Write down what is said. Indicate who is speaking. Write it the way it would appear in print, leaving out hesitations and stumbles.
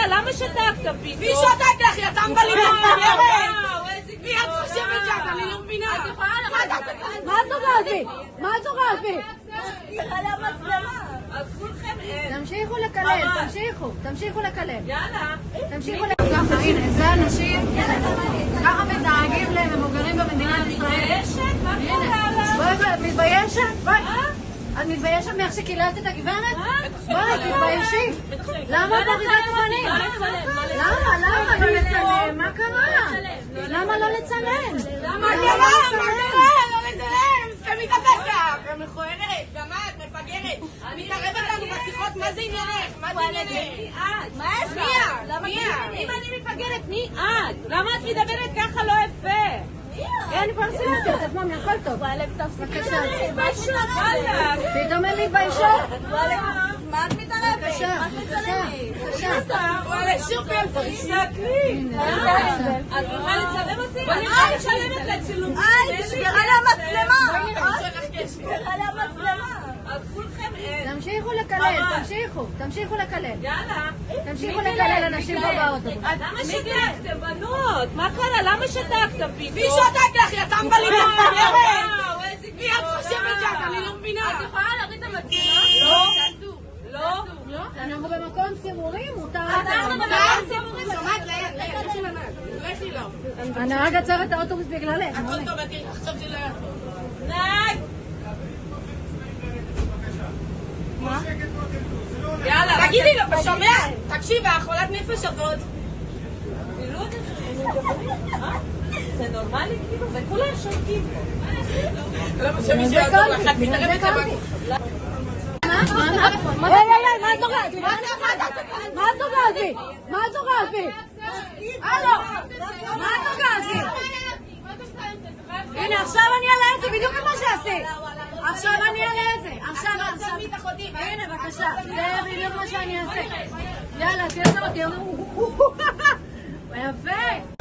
Speaker 1: קרה? למה שתקת פתאום?
Speaker 2: מי שותק לך? יא טמבלית מפגרת! מי את חושבת שאת? אני לא מבינה.
Speaker 3: מה את זוגרת בי? מה את זוגרת בי?
Speaker 2: על המצלמה.
Speaker 1: אז כולכם אין.
Speaker 3: תמשיכו לקלל, תמשיכו לקלל.
Speaker 1: יאללה.
Speaker 3: תמשיכו לקלל. הנה, זה אנשים, ככה מתנהגים למבוגרים במדינת ישראל.
Speaker 1: מתביישת? מה קורה לה?
Speaker 3: בואי, מתביישת? בואי. את מתביישת מאיך שקיללת את הגברת? בואי, תתביישי. למה את מורידה את הפנים? למה לא לצלם? מה קרה? למה לא לצלם?
Speaker 2: מה קרה? לא לצלם! סתמי את הפה שלך! מכוערת, גם את, מפגרת. מתערבת לנו בשיחות, מה זה עניינך? מה זה עניינך?
Speaker 1: מה יש לך?
Speaker 2: מי את?
Speaker 1: אם אני מפגרת, מי את? למה את מדברת ככה לא יפה?
Speaker 3: אין כבר סימתי אותך, ממי, הכל טוב. בבקשה. פתאום אין לי ביישות?
Speaker 2: מה את מתערבת?
Speaker 3: בבקשה, בבקשה.
Speaker 2: וואלה, שוב
Speaker 1: תסתכלי. את רוצה לצלם אותי? אני משלמת לצילום.
Speaker 2: שגרה למצלמה! שגרה למצלמה!
Speaker 1: אז כולכם אין.
Speaker 3: תמשיכו לקלל, תמשיכו לקלל.
Speaker 1: יאללה.
Speaker 3: תמשיכו לקלל אנשים פה באוטובוס.
Speaker 1: למה שתקתם, בנות? מה קרה? למה שתקת פתאום?
Speaker 2: מי שותק לך? יא טמבלית מפגרת! מי את חושבת שאת? אני לא מבינה.
Speaker 1: את יכולה להוריד את המצלמה? לא.
Speaker 3: לא? אנחנו במקום ציבורי, מותר
Speaker 1: אנחנו
Speaker 3: לנו.
Speaker 1: במקום ציבורי.
Speaker 2: שומעת? לכי לנהג. לכי לו.
Speaker 3: הנהג עצר את האוטובוס בגללך.
Speaker 2: הכל טוב, חשבתי ל...
Speaker 1: נהג. יאללה.
Speaker 2: תגידי לו, שומע? תקשיב, החולת נפש הזאת.
Speaker 1: זה נורמלי? כאילו, זה כולם שותקים.
Speaker 3: בגלל זה קמתי. מה את זוגרת בי? מה את זוגרת בי? מה את זוגרת בי? הלו, מה את זוגרת בי? הנה, עכשיו אני אעלה את זה, בדיוק כמו שעשית. עכשיו אני אעלה את זה. עכשיו. הנה, בבקשה. זה בדיוק מה שאני אעשה. יאללה, תראה אותי. יפה.